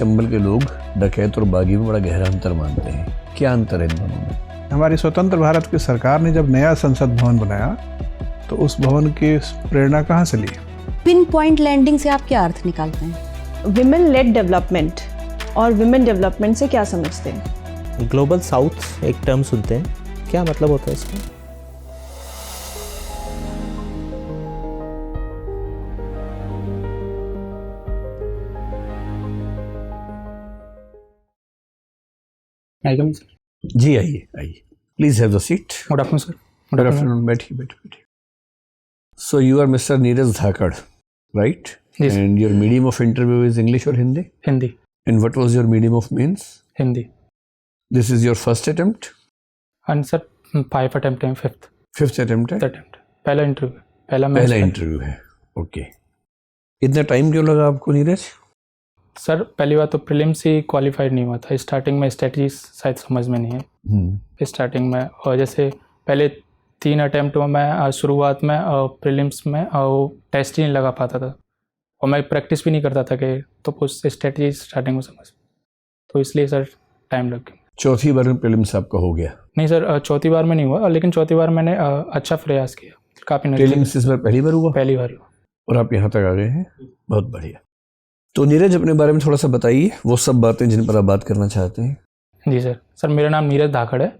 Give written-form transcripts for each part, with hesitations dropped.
चंबल के लोग डकैत और बागी में बड़ा गहरा अंतर मानते हैं। क्या अंतर है इन दोनों में? हमारी स्वतंत्र भारत की सरकार ने जब नया संसद भवन बनाया तो उस भवन की प्रेरणा कहाँ से ली? पिन पॉइंट लैंडिंग से आप क्या अर्थ निकालते हैं? विमेन लेड डेवलपमेंट और विमेन डेवलपमेंट से क्या समझते हैं? ग्लोबल साउथ एक टर्म सुनते हैं, क्या मतलब होता है इसका? जी आइए आइए, please have the seat. Good afternoon sir. Good afternoon, बैठिए बैठिए। So you are mister Neeraj Dhakad, right? Yes. And your medium of interview is English or Hindi? Hindi. And what was your medium of mains? Hindi. This is your first attempt? And sir 5 attempt हैं, Fifth attempt है? Attempt पहला interview, पहला interview है, okay. इतना time क्यों लगा आपको Neeraj? Sir पहली बार तो प्रीलिम्स ही क्वालिफाइड नहीं हुआ था, स्टार्टिंग में स्ट्रेटजी शायद समझ में नहीं है स्टार्टिंग में। और जैसे पहले 3 अटेम्प्ट में मैं शुरुआत में प्रीलिम्स में टेस्ट ही नहीं लगा पाता था और मैं प्रैक्टिस भी नहीं करता था कि तो कुछ स्ट्रेटजी स्टार्टिंग में समझ, तो इसलिए सर टाइम लग गया। चौथी बार में प्रीलिम्स आपका हो गया? नहीं सर, चौथी बार में नहीं हुआ, लेकिन चौथी बार मैंने अच्छा प्रयास किया, काफ़ी। प्रीलिम्स इस बार पहली बार हुआ? पहली बार हुआ। और आप यहाँ तक आ गए हैं, बहुत बढ़िया। तो नीरज अपने बारे में थोड़ा सा बताइए, वो सब बातें जिन पर आप बात करना चाहते हैं। जी सर मेरा नाम नीरज धाकड़ है।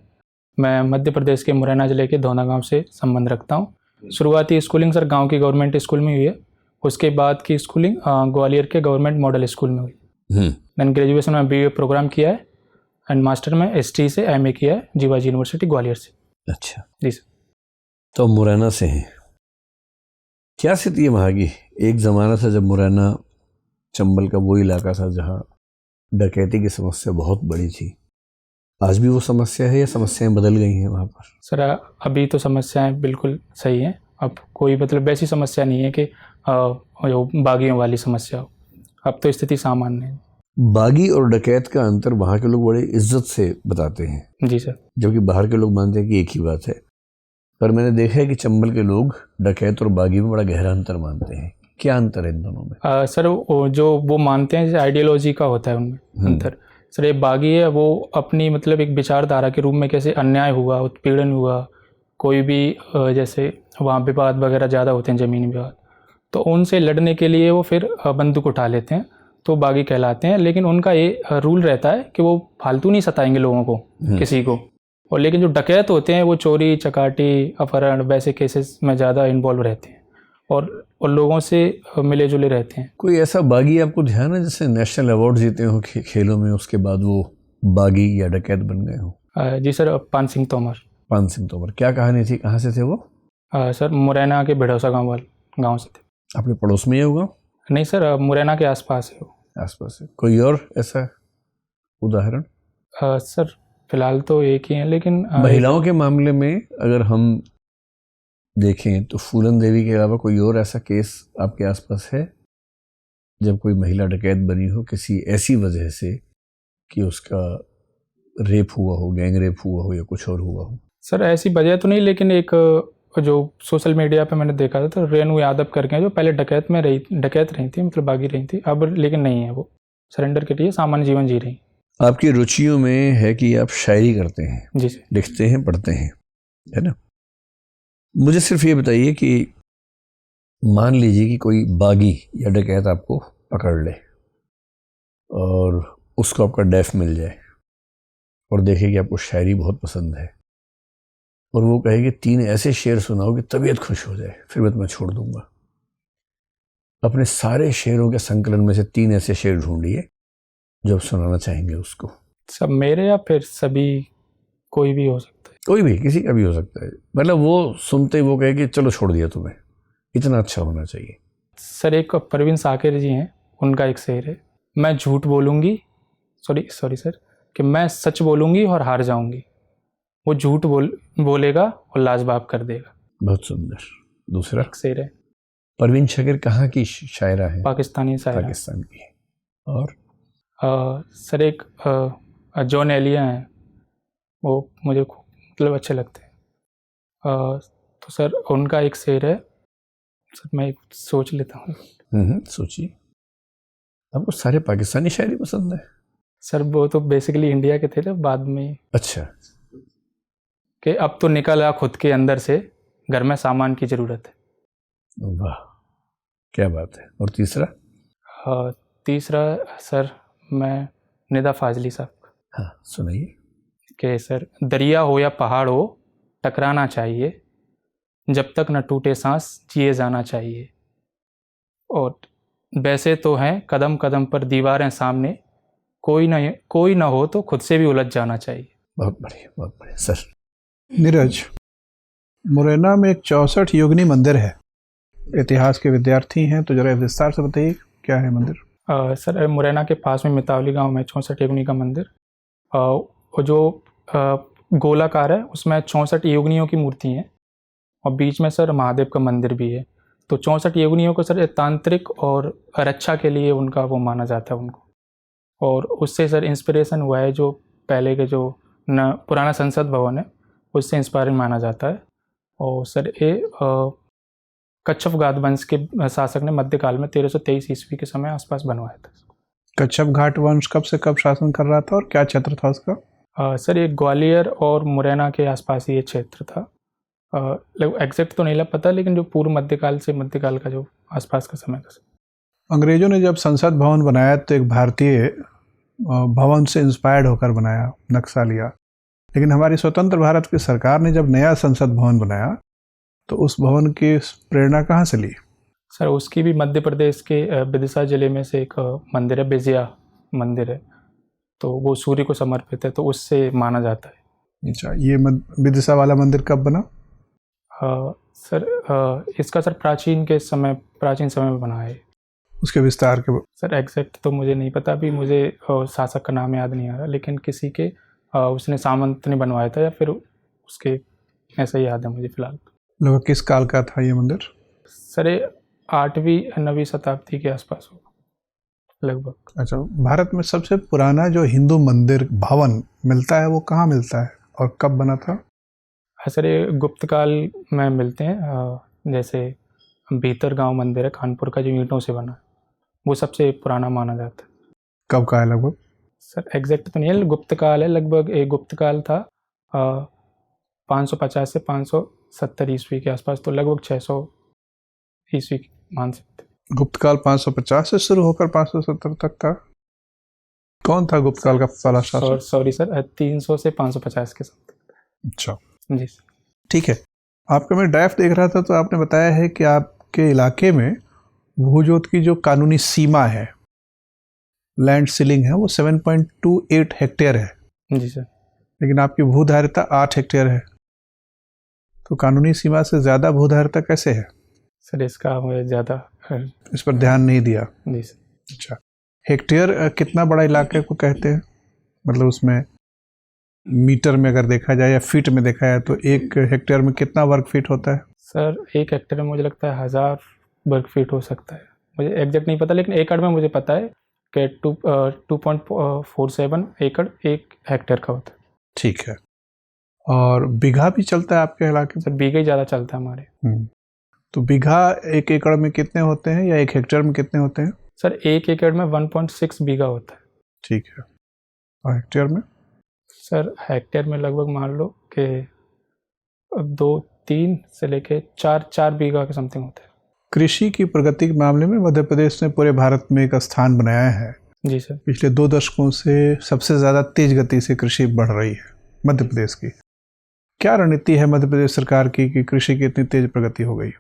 मैं मध्य प्रदेश के मुरैना जिले के धौना गांव से संबंध रखता हूं। शुरुआती स्कूलिंग सर गांव की गवर्नमेंट स्कूल में हुई है, उसके बाद की स्कूलिंग ग्वालियर के गवर्नमेंट मॉडल स्कूल में हुई। देन ग्रेजुएशन में BA प्रोग्राम किया है एंड मास्टर में ST से MA किया है जीवाजी यूनिवर्सिटी ग्वालियर से। अच्छा जी सर। तो मुरैना से हैं, क्या स्थिति है वहाँ की? एक ज़माना था जब मुरैना चंबल का वो इलाका था जहाँ डकैती की समस्या बहुत बड़ी थी। आज भी वो समस्या है या समस्याएं बदल गई हैं वहाँ पर? सर अभी तो समस्याएं बिल्कुल सही हैं, अब कोई मतलब वैसी समस्या नहीं है कि जो बागियों वाली समस्या हो, अब तो स्थिति सामान्य है। बागी और डकैत का अंतर वहाँ के लोग बड़े इज्जत से बताते हैं। जी सर। जबकि बाहर के लोग मानते हैं कि एक ही बात है, पर मैंने देखा है कि चंबल के लोग डकैत और बागी में बड़ा गहरा अंतर मानते हैं। क्या अंतर है इन दोनों में? सर जो वो मानते हैं आइडियोलॉजी का होता है उनमें अंतर। सर ये बागी है, वो अपनी मतलब एक विचारधारा के रूप में कैसे अन्याय हुआ, उत्पीड़न हुआ, कोई भी जैसे वहाँ विवाद वगैरह ज़्यादा होते हैं, ज़मीनी विवाद, तो उनसे लड़ने के लिए वो फिर बंदूक उठा लेते हैं, तो बागी कहलाते हैं। लेकिन उनका ये रूल रहता है कि वो फालतू नहीं सताएंगे लोगों को, किसी को। और लेकिन जो डकैत होते हैं वो चोरी चकाटी अपहरण वैसे केसेस में ज़्यादा इन्वॉल्व रहते हैं और लोगों से मिले जुले रहते हैं। कोई ऐसा बागी आपको ध्यान है जिसने नेशनल अवार्ड जीते हो खेलों में, उसके बाद वो बागी या डकैत बन गए हो? जी सर, पान सिंह तोमर। पान सिंह तोमर, क्या कहानी थी, कहाँ से थे वो? सर मुरैना के भिड़ौसा गांव से थे। आपके पड़ोस में ही होगा? नहीं सर, मुरैना के आसपास है वो। आसपास है। कोई और ऐसा उदाहरण? सर फिलहाल तो एक ही है, लेकिन महिलाओं के मामले में अगर हम देखें तो फूलन देवी के अलावा कोई और ऐसा केस आपके आसपास है जब कोई महिला डकैत बनी हो किसी ऐसी वजह से कि उसका रेप हुआ हो, गैंग रेप हुआ हो या कुछ और हुआ हो? सर ऐसी वजह तो नहीं, लेकिन एक जो सोशल मीडिया पे मैंने देखा था, तो रेणु यादव करके जो पहले डकैत रही थी, मतलब बागी रही थी, अब लेकिन नहीं है, वो सरेंडर के लिए सामान्य जीवन जी रही। आपकी रुचियों में है कि आप शायरी करते हैं? जी सर। लिखते हैं, पढ़ते हैं, है ना? मुझे सिर्फ ये बताइए कि मान लीजिए कि कोई बागी या डकैत आपको पकड़ ले और उसको आपका डेफ मिल जाए और देखे कि आपको शायरी बहुत पसंद है और वो कहे कि 3 ऐसे शेर सुनाओ कि तबीयत खुश हो जाए, फिर मैं तुम्हें छोड़ दूंगा। अपने सारे शेरों के संकलन में से 3 ऐसे शेर ढूंढिए जो आप सुनाना चाहेंगे उसको। सब मेरे या फिर सभी? कोई भी हो सकता है। कोई भी, किसी का भी हो सकता है, मतलब वो सुनते ही वो कहे कि चलो छोड़ दिया तुम्हें, इतना अच्छा होना चाहिए। सर एक परवीन साकेर जी हैं, उनका एक शेर है, मैं झूठ बोलूँगी, सॉरी सर, कि मैं सच बोलूँगी और हार जाऊँगी, वो झूठ बोलेगा और लाजवाब कर देगा। बहुत सुंदर। दूसरा एक शेर है। परवीन शकीर कहाँ की शायरा है? पाकिस्तानी शायरा। पाकिस्तान की है। और सर एक जॉन एलिया हैं, वो मुझे मतलब अच्छे लगते हैं। तो सर उनका एक शेर है, सर मैं सोच लेता हूँ। सोचिए। आपको सारे पाकिस्तानी शायरी पसंद है? सर वो तो बेसिकली इंडिया के थे ना, बाद में अच्छा। कि अब तो निकल आ खुद के अंदर से, घर में सामान की ज़रूरत है। वाह, क्या बात है। और तीसरा? तीसरा सर मैं निदा फाजली साहब का। हाँ सुनाइए। कि सर दरिया हो या पहाड़ हो टकराना चाहिए, जब तक न टूटे सांस जिए जाना चाहिए। और वैसे तो हैं कदम कदम पर दीवारें सामने, कोई ना हो तो खुद से भी उलझ जाना चाहिए। बहुत बढ़िया, बहुत बढ़िया सर। नीरज, मुरैना में एक 64 योगिनी मंदिर है, इतिहास के विद्यार्थी हैं तो जरा विस्तार से बताइए क्या है मंदिर? सर मुरैना के पास में मितावली गांव में 64 योगिनी का मंदिर, वो जो गोलाकार है उसमें 64 योगिनियों की मूर्ति हैं और बीच में सर महादेव का मंदिर भी है। तो 64 योगिनियों को सर तांत्रिक और रक्षा के लिए उनका वो माना जाता है उनको, और उससे सर इंस्पिरेशन हुआ है जो पहले के जो पुराना संसद भवन है उससे इंस्पायरिंग माना जाता है। और सर ये कच्छप घाट वंश के शासक ने मध्यकाल में 1323 ईस्वी के समय आसपास बनवाया था। कच्छप घाट वंश कब से कब शासन कर रहा था और क्या क्षेत्र था उसका? सर ये ग्वालियर और मुरैना के आसपास ये क्षेत्र था। एग्जैक्ट तो नहीं पता, लेकिन जो पूर्व मध्यकाल से मध्यकाल का जो आसपास का समय था। अंग्रेजों ने जब संसद भवन बनाया तो एक भारतीय भवन से इंस्पायर्ड होकर बनाया, नक्शा लिया, लेकिन हमारी स्वतंत्र भारत की सरकार ने जब नया संसद भवन बनाया तो उस भवन की प्रेरणा कहाँ से ली? सर उसकी भी मध्य प्रदेश के विदिशा जिले में से एक मंदिर है, बिजिया मंदिर है, तो वो सूर्य को समर्पित है, तो उससे माना जाता है। अच्छा, ये विदिशा वाला मंदिर कब बना? सर इसका सर प्राचीन समय में बना है। उसके विस्तार के सर एग्जैक्ट तो मुझे नहीं पता, अभी मुझे शासक का नाम याद नहीं आ रहा, लेकिन किसी के उसने सामंत ने बनवाया था या फिर उसके, ऐसा ही याद है मुझे फिलहाल। लगभग किस काल का था ये मंदिर? सर 8वीं 9वीं शताब्दी के आसपास होगा लगभग। अच्छा, भारत में सबसे पुराना जो हिंदू मंदिर भवन मिलता है वो कहाँ मिलता है और कब बना था? सर ये गुप्त काल में मिलते हैं, जैसे भीतर गांव मंदिर है कानपुर का जो ईंटों से बना, वो सबसे पुराना माना जाता है। कब का है लगभग? सर एग्जैक्ट तो नहीं है, गुप्त काल है, लगभग एक गुप्त काल था 550 से 570 ईस्वी के आसपास, तो लगभग 600 ईस्वी मान सकते। गुप्त काल 550 से शुरू होकर 570 तक था। कौन था गुप्त काल का पहला शासक? सॉरी सर 300 से 550 के साथ। अच्छा जी सर। ठीक है। आपका मैं ड्राफ्ट देख रहा था तो आपने बताया है कि आपके इलाके में भूजोत की जो कानूनी सीमा है, लैंड सीलिंग है, वो 7.28 हेक्टेयर है। जी सर। लेकिन आपकी भूधारिता 8 हेक्टेयर है, तो कानूनी सीमा से ज़्यादा भूधारिता कैसे है? सर इसका मुझे ज़्यादा इस पर ध्यान नहीं दिया। जी सर। अच्छा, हेक्टेयर कितना बड़ा इलाके को कहते हैं? मतलब उसमें मीटर में अगर देखा जाए या फीट में देखा जाए तो एक हेक्टेयर में कितना वर्ग फीट होता है? सर एक हेक्टेयर में मुझे लगता है 1000 वर्ग फीट हो सकता है, मुझे एग्जैक्ट नहीं पता, लेकिन एकड़ में मुझे पता है कि 2.47 एकड़ एक हेक्टेयर का होता है। ठीक है। और बीघा भी चलता है आपके इलाके में? सर बीघा ही ज़्यादा चलता है हमारे। तो बीघा एक एकड़ में कितने होते हैं या एक हेक्टेयर में कितने होते हैं? सर एक एकड़ में 1.6 बीघा होता है। ठीक है। और हेक्टेयर में? सर हेक्टेयर में लगभग मान लो कि 2-3 से लेके 4 बीघा के समथिंग होता है। कृषि की प्रगति के मामले में मध्य प्रदेश ने पूरे भारत में एक स्थान बनाया है। जी सर। पिछले 2 दशकों से सबसे ज़्यादा तेज गति से कृषि बढ़ रही है मध्य प्रदेश की। क्या रणनीति है मध्य प्रदेश सरकार की कि कृषि की इतनी तेज प्रगति हो गई?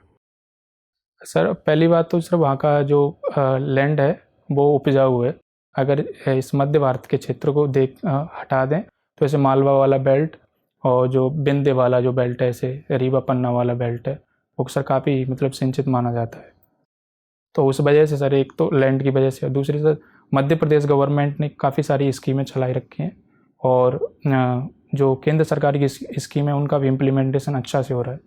सर पहली बात तो सर वहाँ का जो लैंड है वो उपजाऊ है। अगर इस मध्य भारत के क्षेत्र को हटा दें तो ऐसे मालवा वाला बेल्ट और जो विंध्य वाला जो बेल्ट है, ऐसे रीवा पन्ना वाला बेल्ट है, वो सर काफ़ी मतलब सिंचित माना जाता है। तो उस वजह से सर एक तो लैंड की वजह से, और दूसरी सर मध्य प्रदेश गवर्नमेंट ने काफ़ी सारी स्कीमें चलाई रखी हैं और जो केंद्र सरकार की स्कीम है उनका भी इम्प्लीमेंटेशन अच्छा से हो रहा है,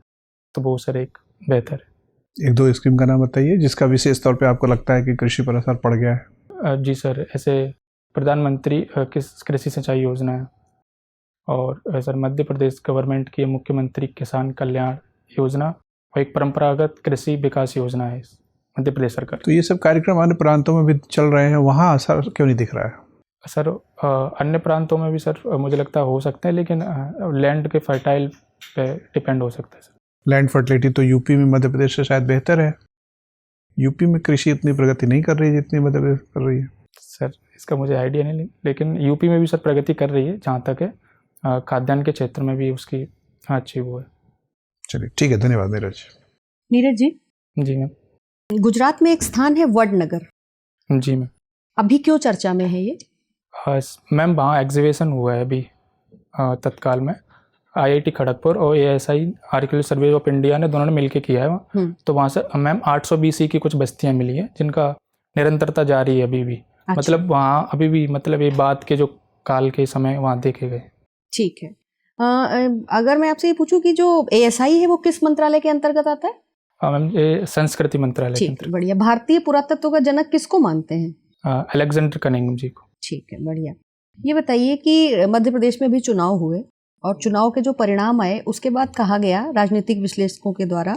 तो वो सर एक बेहतर है। 1-2 स्कीम का नाम बताइए जिसका विशेष तौर पे आपको लगता है कि कृषि पर असर पड़ गया है। जी सर, ऐसे प्रधानमंत्री कृषि सिंचाई योजना है, और सर मध्य प्रदेश गवर्नमेंट की मुख्यमंत्री किसान कल्याण योजना, और एक परंपरागत कृषि विकास योजना है। मध्य प्रदेश सरकार। तो ये सब कार्यक्रम अन्य प्रांतों में भी चल रहे हैं, वहाँ असर क्यों नहीं दिख रहा है? सर अन्य प्रांतों में भी सर मुझे लगता है हो सकते हैं, लेकिन लैंड के फर्टाइल पे डिपेंड हो सकता है सर। लैंड फर्टिलिटी तो यूपी में मध्य प्रदेश से शायद बेहतर है। यूपी में कृषि इतनी प्रगति नहीं कर रही है जितनी मध्य प्रदेश कर रही है। सर इसका मुझे आइडिया नहीं, लेकिन यूपी में भी सर प्रगति कर रही है, जहाँ तक है खाद्यान्न के क्षेत्र में भी उसकी अच्छी वो है। चलिए ठीक है, धन्यवाद नीरज। नीरज जी, जी मैम। गुजरात में एक स्थान है वडनगर, जी मैम। अभी क्यों चर्चा में है ये? मैम वहाँ एग्जीबिशन हुआ है अभी तत्काल में, IIT खड़गपुर और ASI archaeological survey of India ने दोनों ने मिलकर किया है वहाँ। तो वहाँ से मैम 800 BC की कुछ बस्तियाँ मिली हैं जिनका निरंतरता जारी है अभी भी। अच्छा। मतलब वहाँ अभी भी मतलब ये बात के जो काल के समय वहाँ देखे गए। ठीक है। अगर मैं आपसे ये पूछूं कि जो ASI है वो किस मंत्रालय के अंतर्गत आता है? मैम ये संस्कृति मंत्रालय के ठीक है, अंतर्गत। बढ़िया। भारतीय पुरातत्व का जनक किसको मानते हैं? अलेक्जेंडर कनिंघम जी को। ठीक है, बढ़िया। ये बताइए कि मध्य प्रदेश में भी चुनाव हुए और चुनाव के जो परिणाम आए उसके बाद कहा गया राजनीतिक विश्लेषकों के द्वारा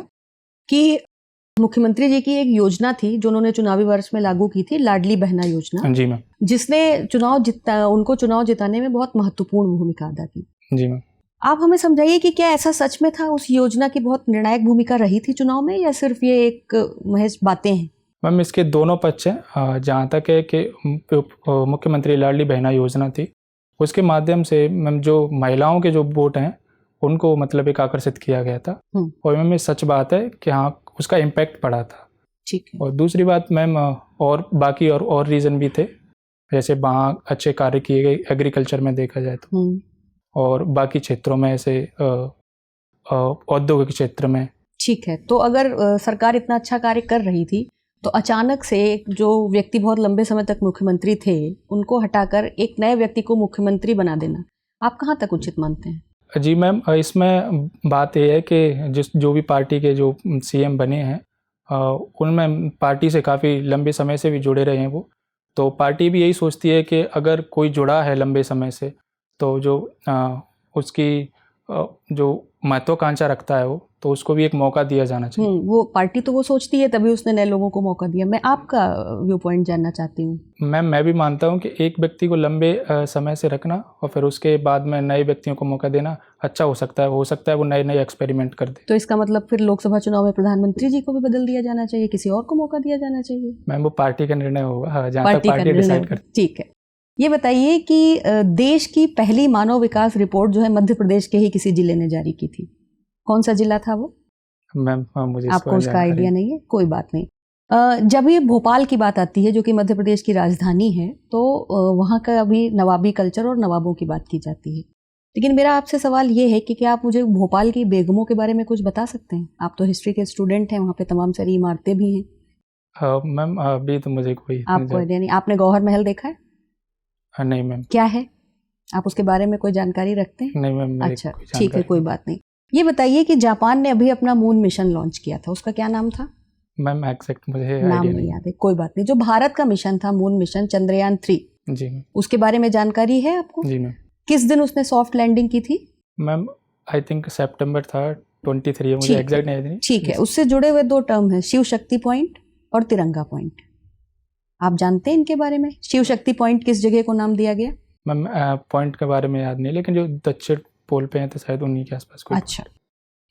कि मुख्यमंत्री जी की एक योजना थी जो उन्होंने चुनावी वर्ष में लागू की थी, लाडली बहना योजना, जी मैम। जिसने उनको चुनाव जिताने में बहुत महत्वपूर्ण भूमिका अदा की। जी मैम। आप हमें समझाइए कि क्या ऐसा सच में था, उस योजना की बहुत निर्णायक भूमिका रही थी चुनाव में, या सिर्फ ये एक महज बातें हैं? मैम इसके दोनों पक्ष हैं। जहाँ तक है कि मुख्यमंत्री लाडली बहना योजना थी, उसके माध्यम से मैम जो महिलाओं के जो वोट हैं उनको मतलब एक आकर्षित किया गया था, और मैम ये सच बात है कि हाँ उसका इम्पैक्ट पड़ा था। ठीक है। और दूसरी बात मैम, और बाकी और रीज़न भी थे, जैसे वहाँ अच्छे कार्य किए गए एग्रीकल्चर में देखा जाए तो, और बाकी क्षेत्रों में ऐसे औद्योगिक क्षेत्र में। ठीक है। तो अगर सरकार इतना अच्छा कार्य कर रही थी तो अचानक से जो व्यक्ति बहुत लंबे समय तक मुख्यमंत्री थे उनको हटाकर एक नए व्यक्ति को मुख्यमंत्री बना देना आप कहाँ तक उचित मानते हैं? जी मैम, इसमें बात यह है कि जो भी पार्टी के जो CM बने हैं उनमें पार्टी से काफ़ी लंबे समय से भी जुड़े रहे हैं वो, तो पार्टी भी यही सोचती है कि अगर कोई जुड़ा है लंबे समय से तो जो उसकी जो महत्वाकांक्षा रखता है वो, तो उसको भी एक मौका दिया जाना चाहिए। वो पार्टी तो वो सोचती है, तभी उसने नए लोगों को मौका दिया। मैं आपका व्यू पॉइंट जानना चाहती हूँ। मैम मैं भी मानता हूँ कि एक व्यक्ति को लंबे समय से रखना और फिर उसके बाद में नए व्यक्तियों को मौका देना अच्छा हो सकता है वो नए नए एक्सपेरिमेंट कर दे। तो इसका मतलब फिर लोकसभा चुनाव में प्रधानमंत्री जी को भी बदल दिया जाना चाहिए, किसी और को मौका दिया जाना चाहिए? मैम वो पार्टी का निर्णय होगा, जहाँ तक पार्टी डिसाइड करती। ठीक है। ये बताइए कि देश की पहली मानव विकास रिपोर्ट जो है मध्य प्रदेश के ही किसी जिले ने जारी की थी, कौन सा जिला था वो? मैम मुझे आपको उसका आइडिया नहीं है? कोई बात नहीं। जब ये भोपाल की बात आती है जो कि मध्य प्रदेश की राजधानी है, तो वहाँ का अभी नवाबी कल्चर और नवाबों की बात की जाती है। लेकिन मेरा आपसे सवाल ये है कि क्या आप मुझे भोपाल की बेगमों के बारे में कुछ बता सकते हैं? आप तो हिस्ट्री के स्टूडेंट हैं, वहाँ पे तमाम सारी इमारतें भी हैं। मैम अभी तो मुझे कोई आपको आइडिया नहीं? आपने गौहर महल देखा है? नहीं मैम। क्या है, आप उसके बारे में कोई जानकारी रखते हैं? नहीं मैम। अच्छा ठीक है, कोई बात नहीं। ये बताइए कि जापान ने अभी अपना मून मिशन लॉन्च किया था, उसका क्या नाम था? मैम एग्जैक्ट मुझे नाम नहीं याद है, कोई बात नहीं। जो भारत का मिशन था मून मिशन चंद्रयान 3, जी उसके बारे में जानकारी है आपको? जी मैम। किस दिन उसने सॉफ्ट लैंडिंग की थी? मैम आई थिंक सितंबर था 23, मुझे एग्जैक्ट नहीं याद। ठीक है। उससे जुड़े हुए 2 टर्म है, शिव शक्ति पॉइंट और तिरंगा पॉइंट। आप जानते हैं इनके बारे में? शिव शक्ति पॉइंट किस जगह को नाम दिया गया? मैम पॉइंट के बारे में याद नहीं, लेकिन जो दक्षिण पोल पे हैं तो शायद उन्हीं के आसपास कोई। अच्छा,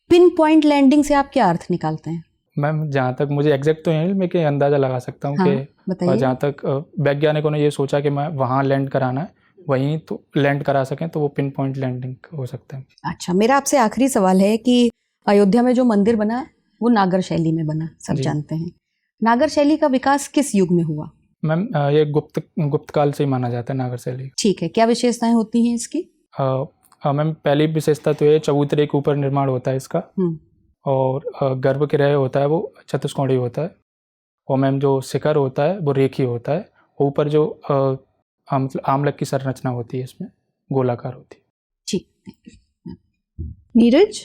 पिन पॉइंट लैंडिंग से आप क्या अर्थ निकालते हैं? मैम जहाँ तक मुझे एग्जैक्ट तो नहीं, मैं अंदाज़ा लगा सकता हूँ कि जहाँ तक वैज्ञानिकों ने ये सोचा कि मैं वहाँ लैंड कराना है, वहीं तो लैंड करा सकें, तो वो पिन पॉइंट लैंडिंग हो सकता है। अच्छा, मेरा आपसे आखिरी सवाल है कि अयोध्या में जो मंदिर बना वो नागर शैली में बना, सब जानते हैं। नागर शैली का विकास किस युग में हुआ? मैम ये गुप्त काल से ही माना जाता है नागर शैली। ठीक है, क्या विशेषताएं होती हैं इसकी? मैम पहली विशेषता तो ये चबूतरे के ऊपर निर्माण होता है इसका, और गर्भगृह होता है वो चतुष्कोणीय होता है, और मैम जो शिखर होता है वो रेखीय होता है, ऊपर जो मतलब आमलक की संरचना होती है इसमें गोलाकार होती है। ठीक। नीरज,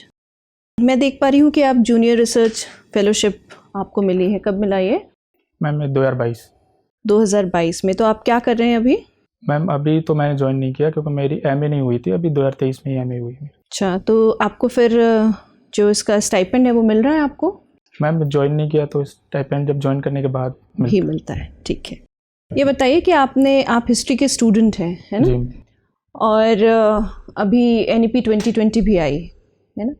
मैं देख पा रही हूँ कि आप जूनियर रिसर्च फेलोशिप आपको मिली है, कब मिला ये? मैम 2022 में। तो आप क्या कर रहे हैं अभी? मैम अभी तो मैंने ज्वाइन नहीं किया क्योंकि मेरी MA नहीं हुई थी, अभी 2023 में ही MA हुई। अच्छा, तो आपको फिर जो इसका स्टाइपेंड है वो मिल रहा है आपको? मैम ज्वाइन नहीं किया तो स्टाइपेंड जब ज्वाइन करने के बाद ही मिलता है, ठीक है। ये बताइए कि आप हिस्ट्री के स्टूडेंट हैं, है ना? जी और अभी NEP 2020 भी आई है ना,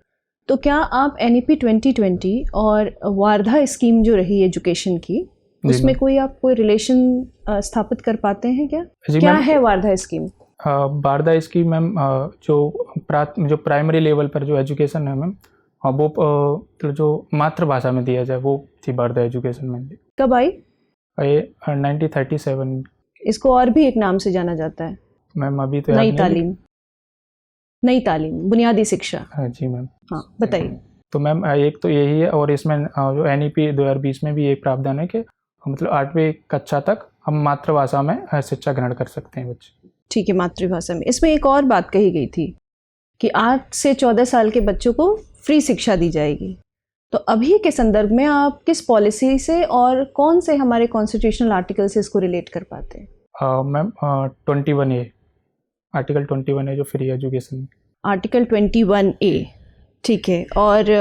तो क्या आप NEP 2020 और वारधा स्कीम जो रही एजुकेशन की, उसमें मैम। कोई आप कोई रिलेशन स्थापित कर पाते हैं क्या? जी क्या मैम। है वारधा स्कीम? वारदा स्कीम मैम जो प्राइमरी लेवल पर जो एजुकेशन है मैम, वो मतलब जो मातृभाषा में दिया जाए वो थी वारदा एजुकेशन में। कब आई? ये 1937 इसको और भी एक नाम से जाना जाता है, मैम, अभी तो याद नई नहीं। तालीम, नई तालीम, बुनियादी शिक्षा। हाँ जी मैम। हाँ बताइए। तो मैम एक तो यही है, और इसमें जो NEP 2020 में भी एक प्रावधान है कि मतलब 8वीं कक्षा तक हम मातृभाषा में शिक्षा ग्रहण कर सकते हैं बच्चे। ठीक है, मातृभाषा में। इसमें एक और बात कही गई थी कि 8 से 14 साल के बच्चों को फ्री शिक्षा दी जाएगी, तो अभी के संदर्भ में आप किस पॉलिसी से और कौन से हमारे कॉन्स्टिट्यूशनल आर्टिकल से इसको रिलेट कर पाते हैं? मैम 21A, आर्टिकल 21A जो फ्री एजुकेशन। आर्टिकल 21A, ठीक है। और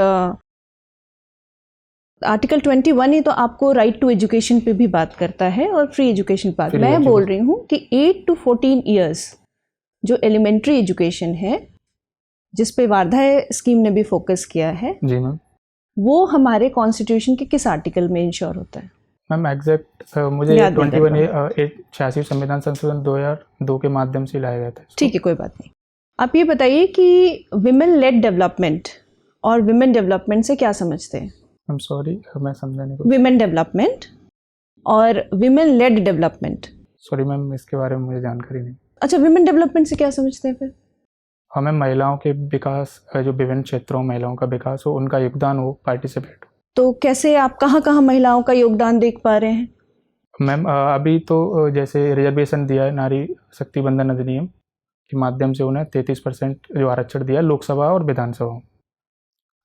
आर्टिकल 21A तो आपको राइट टू एजुकेशन पे भी बात करता है और फ्री एजुकेशन पर। मैं बोल रही हूँ कि 8 to 14 ईयर्स जो एलिमेंट्री एजुकेशन है, जिस पे वारधा स्कीम ने भी फोकस किया है, जी मैम। वो हमारे कॉन्स्टिट्यूशन के किस आर्टिकल में इंश्योर होता है? मैम एग्जैक्ट मुझे याद नहीं कर 21A 86 संविधान संशोधन 2002 के माध्यम से लाया गया था। ठीक है, कोई बात नहीं। आप ये बताइए कि विमेन लेड डेवलपमेंट और विमेन डेवलपमेंट से क्या समझते हैं? I'm sorry, मैं समझा नहीं। विमेन डेवलपमेंट और women lead development. Sorry ma'am, इसके बारे में मुझे जानकारी नहीं। अच्छा, विमेन डेवलपमेंट से क्या समझते हैं फिर? हमें महिलाओं के विकास, जो विभिन्न क्षेत्रों में महिलाओं का विकास हो, उनका योगदान हो, पार्टिसिपेट हो। तो कैसे आप कहाँ कहाँ महिलाओं का योगदान देख पा रहे हैं? मैम अभी तो जैसे रिजर्वेशन दिया है, नारी शक्ति बंधन अधिनियम के माध्यम से उन्हें 33% जो आरक्षण दिया लोकसभा और विधानसभा।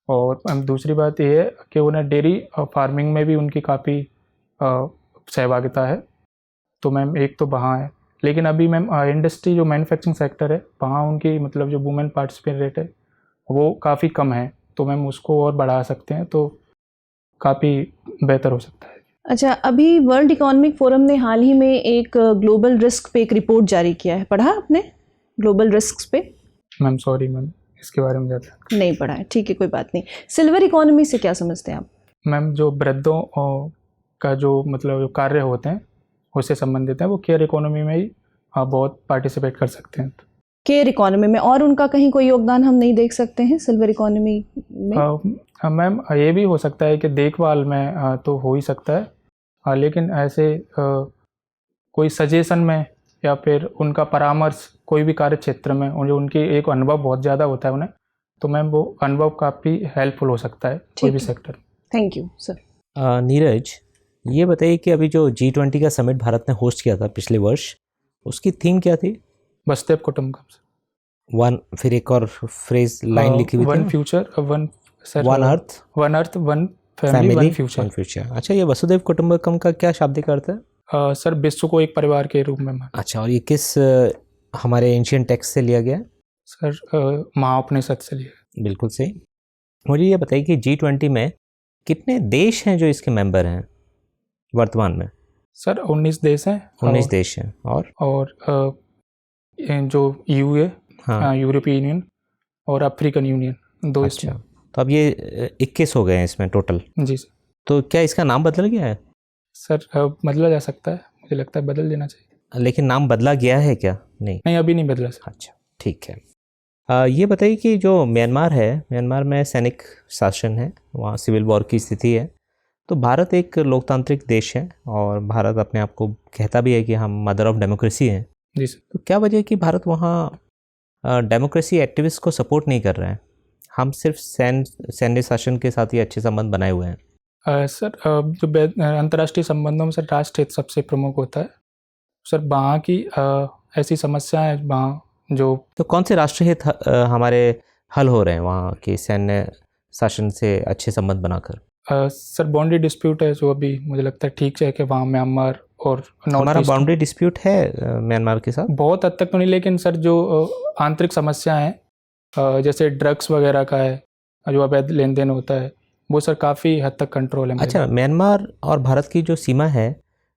और दूसरी बात यह है कि उन्हें डेयरी फार्मिंग में भी उनकी काफ़ी सहभागिता है। तो मैम एक तो वहाँ है, लेकिन अभी मैम इंडस्ट्री जो मैन्युफैक्चरिंग सेक्टर है, वहाँ उनकी मतलब जो वुमेन पार्टिसिपेट रेट है वो काफ़ी कम है। तो मैम उसको और बढ़ा सकते हैं तो काफ़ी बेहतर हो सकता है। अच्छा, अभी वर्ल्ड इकोनॉमिक फोरम ने हाल ही में एक ग्लोबल रिस्क पे एक रिपोर्ट जारी किया है, पढ़ा आपने ग्लोबल रिस्क पे? मैम सॉरी मैम, इसके बारे में ज़्यादा नहीं पढ़ा है, ठीक है, कोई बात नहीं। सिल्वर इकोनॉमी से क्या समझते हैं आप? मैम जो वृद्धों का जो मतलब जो कार्य होते हैं उससे संबंधित है, वो केयर इकोनॉमी में ही बहुत पार्टिसिपेट कर सकते हैं। केयर इकोनॉमी में, और उनका कहीं कोई योगदान हम नहीं देख सकते हैं सिल्वर इकोनॉमी में? मैम ये भी हो सकता है कि देखभाल में तो हो ही सकता है, लेकिन ऐसे कोई सजेशन में या फिर उनका परामर्श कोई भी कार्य क्षेत्र में उनकी एक अनुभव बहुत ज़्यादा होता है उन्हें, तो मैम वो अनुभव काफ़ी हेल्पफुल हो सकता है कोई भी sector. Thank you sir. Neeraj, ये बताइए कि अभी जो G20 का समिट भारत ने होस्ट किया था पिछले वर्ष, उसकी थीम क्या थी? वसुधैव कुटुंबकम। वन, फिर एक और फ्रेज लाइन लिखी हुई थी, one future one one earth one family one future. अच्छा, ये वसुधैव कुटुंबकम का क्या शाब्दिक अर्थ है? सर विश्व को एक परिवार के रूप में। अच्छा, और ये किस हमारे एंशियंट टेक्स्ट से लिया गया? सर महाउपनिषद से लिया। बिल्कुल सही। मुझे ये बताइए कि G20 में कितने देश हैं जो इसके मेंबर हैं वर्तमान में? सर 19 देश हैं। 19 देश हैं। और जो EU, हाँ, यूरोपियन यूनियन और अफ्रीकन यूनियन, 2। अच्छा, तो अब ये 21 हो गए हैं इसमें टोटल। जी सर। तो क्या इसका नाम बदल गया है? सर बदला जा सकता है, मुझे लगता है बदल देना चाहिए। लेकिन नाम बदला गया है क्या? नहीं, अभी नहीं बदला सर। अच्छा, ठीक है। ये बताइए कि जो म्यांमार है, म्यांमार में सैनिक शासन है, वहाँ सिविल वॉर की स्थिति है। तो भारत एक लोकतांत्रिक देश है और भारत अपने आप को कहता भी है कि हम मदर ऑफ डेमोक्रेसी हैं। जी सर। तो क्या वजह है कि भारत वहाँ डेमोक्रेसी एक्टिविस्ट को सपोर्ट नहीं कर रहे हैं? हम सिर्फ सैन्य शासन के साथ ही अच्छे संबंध बनाए हुए हैं। सर जो अंतर्राष्ट्रीय संबंधों में सर राष्ट्र हित सबसे प्रमुख होता है। सर वहाँ की ऐसी समस्याएं वहाँ जो, तो कौन से राष्ट्रहित हमारे हल हो रहे हैं वहाँ के सैन्य शासन से अच्छे संबंध बनाकर? सर बाउंड्री डिस्प्यूट है जो अभी मुझे लगता है ठीक है कि वहाँ म्यांमार और हमारा बाउंड्री डिस्प्यूट है म्यांमार के साथ, बहुत हद तक तो नहीं, लेकिन सर जो आंतरिक समस्या हैं जैसे ड्रग्स वगैरह का है, जो अवैध लेन देन होता है, वो सर काफ़ी हद तक कंट्रोल है। अच्छा, म्यांमार और भारत की जो सीमा है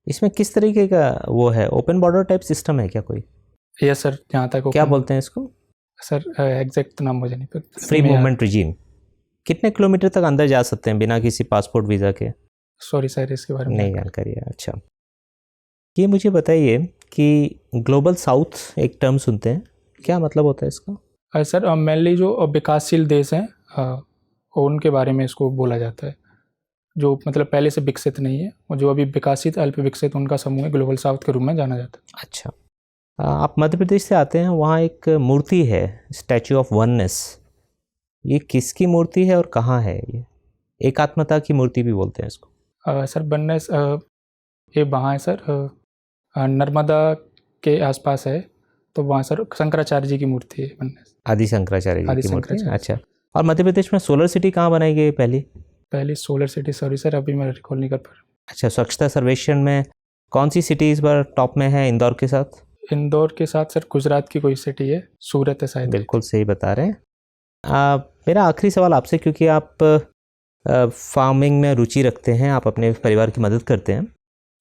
इसमें किस तरीके का वो है, ओपन बॉर्डर टाइप सिस्टम है क्या कोई? यस सर, जहाँ तक क्या बोलते हैं इसको? सर एग्जैक्ट तो नाम मुझे नहीं पता। Free movement regime. कितने किलोमीटर तक अंदर जा सकते हैं बिना किसी पासपोर्ट वीज़ा के? सॉरी सर, इसके बारे में नहीं जानकारी है। अच्छा, ये मुझे बताइए कि ग्लोबल साउथ एक टर्म सुनते हैं, क्या मतलब होता है इसका? सर मेनली जो विकासशील देश हैं उनके बारे में इसको बोला जाता है, जो मतलब पहले से विकसित नहीं है और जो अभी विकसित अल्प विकसित उनका समूह है, ग्लोबल साउथ के रूप में जाना जाता है। अच्छा, आप मध्य प्रदेश से आते हैं, वहाँ एक मूर्ति है स्टैचू ऑफ वननेस, ये किसकी मूर्ति है और कहाँ है? ये एकात्मता की मूर्ति भी बोलते हैं इसको। सर वननेस ये वहाँ है सर, नर्मदा के आसपास है, तो वहाँ सर शंकराचार्य जी की मूर्ति है वननेस। आदि शंकराचार्य जी आदि की मूर्ति है। शंकराचार्य। अच्छा, और मध्य प्रदेश में सोलर सिटी कहाँ बनाई गई पहली सोलर सिटी, सॉरी सर अभी मैं रिकॉल नहीं कर पा रहा। अच्छा, स्वच्छता सर्वेक्षण में कौन सी सिटी इस बार टॉप में है इंदौर के साथ? इंदौर के साथ सर गुजरात की कोई सिटी है, सूरत है शायद। बिल्कुल सही बता रहे हैं। मेरा आखिरी सवाल आपसे, क्योंकि आप फार्मिंग में रुचि रखते हैं, आप अपने परिवार की मदद करते हैं,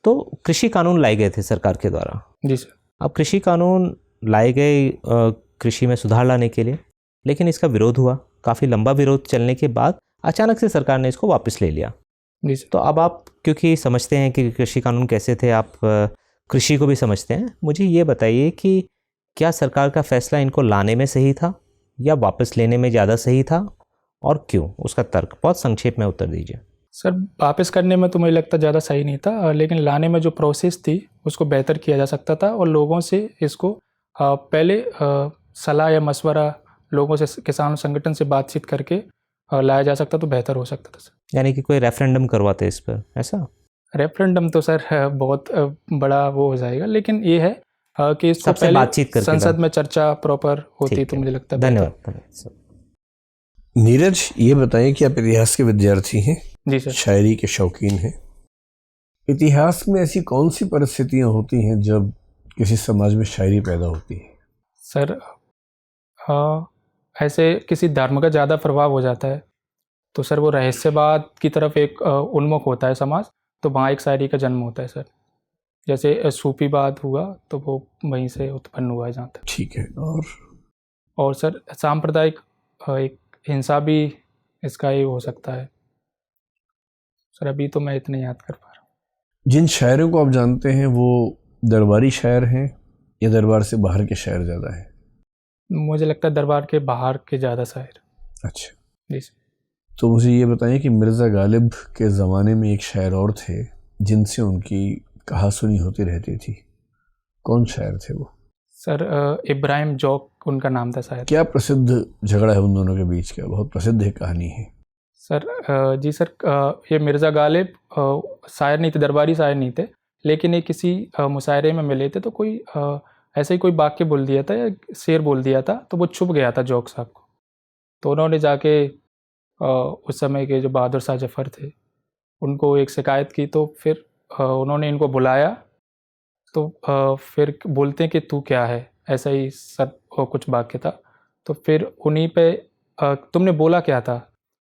तो कृषि कानून लाए गए थे सरकार के द्वारा। जी सर। अब कृषि कानून लाए गए कृषि में सुधार लाने के लिए, लेकिन इसका विरोध हुआ, काफ़ी लंबा विरोध चलने के बाद अचानक से सरकार ने इसको वापस ले लिया। जी सर। तो अब आप क्योंकि समझते हैं कि कृषि कानून कैसे थे, आप कृषि को भी समझते हैं, मुझे ये बताइए कि क्या सरकार का फैसला इनको लाने में सही था या वापस लेने में ज़्यादा सही था, और क्यों? उसका तर्क बहुत संक्षेप में उत्तर दीजिए। सर वापस करने में तो मुझे लगता ज़्यादा सही नहीं था, लेकिन लाने में जो प्रोसेस थी उसको बेहतर किया जा सकता था, और लोगों से इसको पहले सलाह या मशवरा लोगों से, किसान संगठन से बातचीत करके लाया जा सकता तो बेहतर हो सकता था सर। यानी कि कोई रेफरेंडम करवाते इस पर, ऐसा? रेफरेंडम तो सर बहुत बड़ा वो हो जाएगा, लेकिन ये है कि इसको सबसे पहले बातचीत करके संसद में चर्चा प्रॉपर होती ठीक तो है। मुझे लगता है बेहतर। धन्यवाद सर। नीरज, ये बताएं कि आप इतिहास के विद्यार्थी हैं, जी सर। शायरी के शौकीन हैं। इतिहास में ऐसी कौन सी परिस्थितियां होती हैं जब किसी समाज में शायरी पैदा होती है? सर ऐसे किसी धर्म का ज़्यादा प्रभाव हो जाता है तो सर वो रहस्यवाद की तरफ एक उन्मुख होता है समाज, तो वहाँ एक शायरी का जन्म होता है सर। जैसे सूफीवाद हुआ तो वो वहीं से उत्पन्न हुआ है जहाँ तक। ठीक है। और सर सांप्रदायिक एक हिंसा भी इसका ये हो सकता है सर, अभी तो मैं इतने याद कर पा रहा हूँ। जिन शायरों को आप जानते हैं वो दरबारी शायर हैं या दरबार से बाहर के शायर ज़्यादा हैं? मुझे लगता है दरबार के बाहर के ज़्यादा शायर। अच्छा, जी सर। तो मुझे ये बताइए कि मिर्ज़ा गालिब के ज़माने में एक शायर और थे जिनसे उनकी कहा सुनी होती रहती थी, कौन शायर थे वो? सर इब्राहिम जौक उनका नाम था शायद। क्या प्रसिद्ध झगड़ा है उन दोनों के बीच का? बहुत प्रसिद्ध एक कहानी है। सर जी सर, ये मिर्ज़ा गालिब शायर नहीं थे, दरबारी शायर नहीं थे, लेकिन ये किसी मुशायरे में मिले थे, तो कोई ऐसे ही कोई वाक्य बोल दिया था या शेर बोल दिया था, तो वो छुप गया था जौक साहब को। तो उन्होंने जाके उस समय के जो बहादुर शाह जफ़र थे उनको एक शिकायत की, तो फिर उन्होंने इनको बुलाया, तो फिर बोलते हैं कि तू क्या है, ऐसा ही सर कुछ वाक्य था। तो फिर उन्हीं पे तुमने बोला क्या था,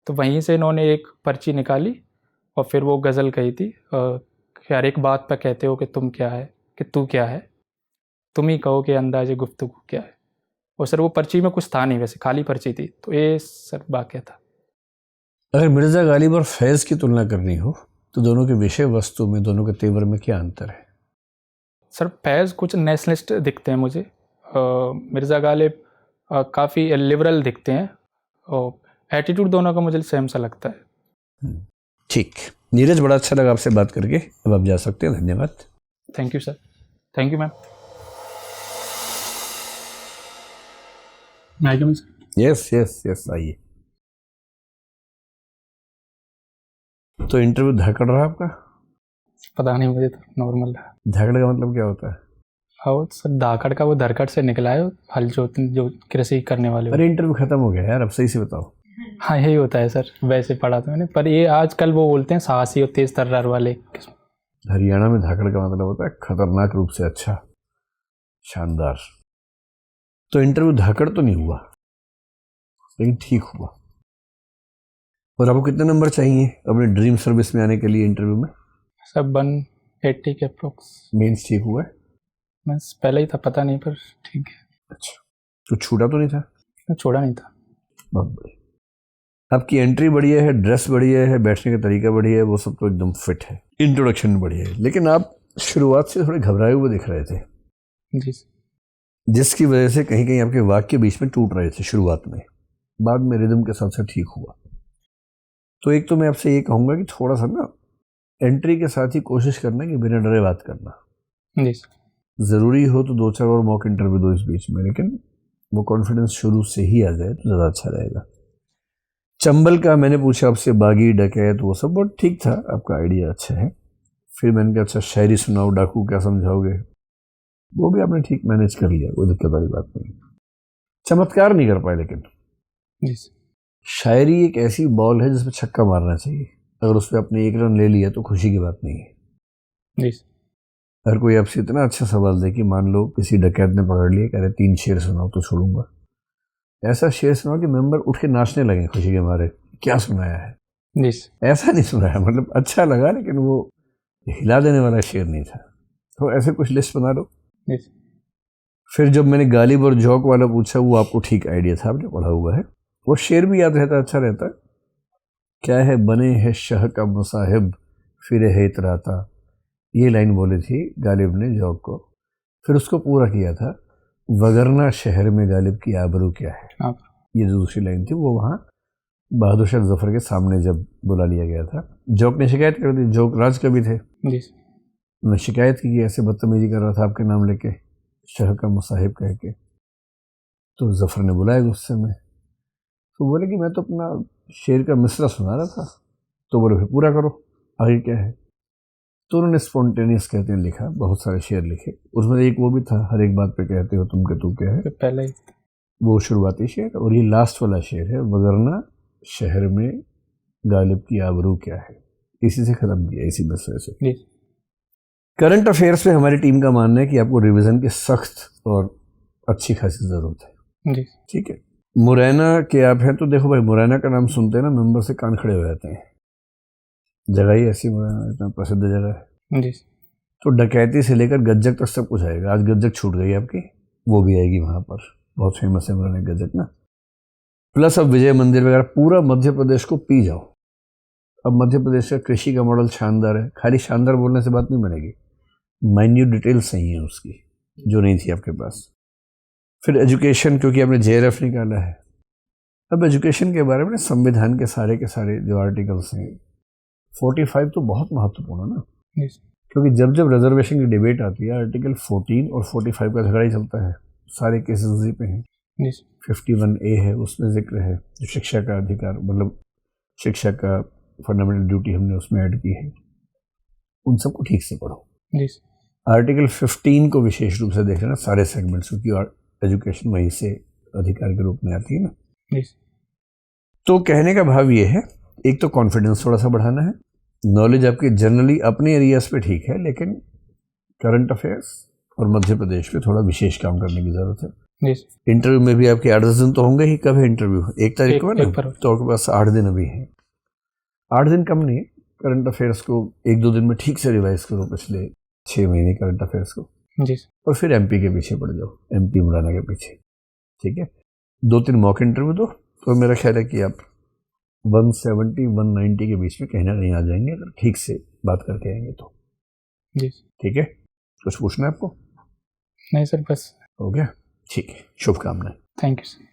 तो वहीं से इन्होंने एक पर्ची निकाली और फिर वो गज़ल कही थी कि हर एक बात पर कहते हो कि तुम क्या है, कि तू क्या है, तुम ही कहो कि अंदाज़े गुफ्तगू क्या है। और सर वो पर्ची में कुछ था नहीं, वैसे खाली पर्ची थी, तो ये सर वाक्य था। अगर मिर्ज़ा गालिब और फैज़ की तुलना करनी हो तो दोनों के विषय वस्तु में, दोनों के तेवर में क्या अंतर है? सर फैज़ कुछ नेशनलिस्ट दिखते हैं मुझे, मिर्ज़ा गालिब काफ़ी लिबरल दिखते हैं, और एटीट्यूड दोनों का मुझे सेम सा लगता है। ठीक, नीरज, बड़ा अच्छा लगा आपसे बात करके। अब आप जा सकते हैं। धन्यवाद। Thank you sir. Thank you ma'am. Yes yes yes, आइए। तो इंटरव्यू धाकड़ रहा आपका? पता नहीं, मुझे तो नॉर्मल रहा। धाकड़ का मतलब क्या होता है? हाँ सर, धाकड़ का वो धरकड़ से निकला है, हल जो कृषि करने वाले। अरे इंटरव्यू खत्म हो गया यार, अब सही से बताओ। हाँ यही होता है सर, वैसे पढ़ा था मैंने, पर ये आजकल वो बोलते हैं साहसी और तेज तर्रार वाले। हरियाणा में धाकड़ का मतलब होता है खतरनाक रूप से अच्छा, शानदार। तो इंटरव्यू धाकड़ तो नहीं हुआ, लेकिन ठीक हुआ। और आपको कितने नंबर चाहिए अपने ड्रीम सर्विस में आने के लिए इंटरव्यू में? सब 180 के अप्रोक्स। मेंस ठीक हुआ है? बस पहले ही था, पता नहीं, पर ठीक है। अच्छा, तो छूटा तो नहीं था? छोड़ा नहीं था। बहुत बढ़िया। आपकी एंट्री बढ़िया है, ड्रेस बढ़िया है, बैठने का तरीका बढ़िया है, वो सब तो एकदम फिट है, इंट्रोडक्शन बढ़िया है, लेकिन आप शुरुआत से थोड़े घबराए हुए दिख रहे थे, जी सर। जिसकी वजह से कहीं कहीं आपके वाक्य बीच में टूट रहे थे शुरुआत में, बाद में रिदम के साथ साथ ठीक हुआ। तो एक तो मैं आपसे ये कहूँगा कि थोड़ा सा ना एंट्री के साथ ही कोशिश करना कि बिना डरे बात करना। जी सर। ज़रूरी हो तो 2-4 और मॉक इंटरव्यू दो इस बीच में, लेकिन वो कॉन्फिडेंस शुरू से ही आ जाए तो ज़्यादा अच्छा रहेगा। चंबल का मैंने पूछा आपसे, बागी डकैत वो सब बहुत ठीक था, आपका आइडिया अच्छा है। फिर मैंने कहा अच्छा शायरी सुनाओ, डाकू क्या समझाओगे, वो भी आपने ठीक मैनेज कर लिया, कोई दिक्कत वाली बात नहीं। चमत्कार नहीं कर पाए, लेकिन जी सर। शायरी एक ऐसी बॉल है जिसमें छक्का मारना चाहिए, अगर उस पर आपने 1 रन ले लिया तो खुशी की बात नहीं है। जी सर। अगर कोई आपसे इतना अच्छा सवाल दे कि मान लो किसी डकैत ने पकड़ लिया, कह रहे 3 शेर सुनाओ तो छोड़ूंगा, ऐसा शेर सुनाओ कि मेंबर उठ के नाचने लगे खुशी के मारे, क्या सुनाया है। जी सर। ऐसा नहीं सुनाया, मतलब अच्छा लगा लेकिन वो हिला देने वाला शेर नहीं था। तो ऐसे कुछ लिस्ट बना लो। जी सर। फिर जब मैंने गालिब और जौक वाला पूछा, वो आपको ठीक आइडिया था, आपने पढ़ा हुआ है, वो शेर भी याद रहता, अच्छा रहता। क्या है बने है शह का मुसाहिब, फिर है इतराता, ये लाइन बोली थी गालिब ने जौक को। फिर उसको पूरा किया था, वगरना शहर में गालिब की आबरू क्या है, हाँ। ये जो दूसरी लाइन थी वो वहाँ बहादुर शाह जफर के सामने जब बुला लिया गया था। जौक ने शिकायत कर दी, जौक राज कवि थे, जी सर। उन्होंने शिकायत की कि ऐसे बदतमीजी कर रहा था आपके नाम लेके, शह का मुसाहिब कह के। तो जफर ने बुलाया गुस्से में, तो बोले कि मैं तो अपना शेर का मिसरा सुना रहा था। तो बोले फिर पूरा करो, आगे क्या है। तो उन्होंने स्पॉन्टेनियस कहते हैं लिखा, बहुत सारे शेर लिखे, उसमें एक वो भी था, हर एक बात पे कहते हो तुम के तू क्या है, तो पहले ही। वो शुरुआती शेर। और ये लास्ट वाला शेर है, वगरना शहर में गालिब की आबरू क्या है, इसी से ख़त्म किया, इसी मिसरे से। जी। करंट अफेयर्स में हमारी टीम का मानना है कि आपको रिवीजन की सख्त और अच्छी खासी ज़रूरत है। जी। ठीक है, मुरैना के आप हैं तो देखो भाई, मुरैना का नाम सुनते हैं ना मेंबर से कान खड़े हो जाते हैं, जगह ही ऐसी, मुरैना इतना प्रसिद्ध जगह है। जी। तो डकैती से लेकर गज्जक तक सब कुछ आएगा। आज गज्जक छूट गई आपकी, वो भी आएगी वहाँ पर, बहुत फेमस है मुरैना गज्जक ना। प्लस अब विजय मंदिर वगैरह, पूरा मध्य प्रदेश को पी जाओ। अब मध्य प्रदेश का कृषि का मॉडल शानदार है, खाली शानदार बोलने से बात नहीं बनेगी, माइन्यूट डिटेल्स सही है उसकी, जो नहीं थी आपके पास। फिर एजुकेशन, क्योंकि आपने JRF निकाला है, अब एजुकेशन के बारे में संविधान के सारे जो आर्टिकल्स हैं, 45 तो बहुत महत्वपूर्ण है ना, क्योंकि जब जब रिजर्वेशन की डिबेट आती है, आर्टिकल 14 और 45 का झगड़ा ही चलता है, सारे केसेस उसी पे हैं। 51A है, उसमें जिक्र है जो शिक्षा का अधिकार, मतलब शिक्षा का फंडामेंटल ड्यूटी हमने उसमें ऐड की है, उन सबको ठीक से पढ़ो। आर्टिकल 15 को विशेष रूप से देख लेना, सारे सेगमेंट्स, क्योंकि एजुकेशन वहीं से अधिकार के रूप में आती है ना। तो कहने का भाव ये है, एक तो कॉन्फिडेंस थोड़ा सा बढ़ाना है, नॉलेज आपकी जनरली अपने एरियाज पे ठीक है, लेकिन करंट अफेयर्स और मध्य प्रदेश पे थोड़ा विशेष काम करने की ज़रूरत है। इंटरव्यू में भी आपके 8-10 दिन तो होंगे ही। कब है इंटरव्यू? 1 तारीख को है ना, तो आपके पास 8 दिन अभी हैं। 8 दिन कम नहीं, करंट अफेयर्स को 1-2 दिन में ठीक से रिवाइज करो, पिछले 6 महीने करंट अफेयर्स को, और फिर MP के पीछे पड़ जाओ, MP मुरैना के पीछे। ठीक है, 2-3 मॉक इंटरव्यू दो, तो मेरा ख्याल है कि आप 170-190 के बीच में कहीं ना कहीं आ जाएंगे, अगर ठीक से बात करके आएंगे तो। जी। ठीक है, कुछ पूछना है आपको? नहीं सर, बस हो गया। ठीक है, शुभकामनाएं। Thank you sir.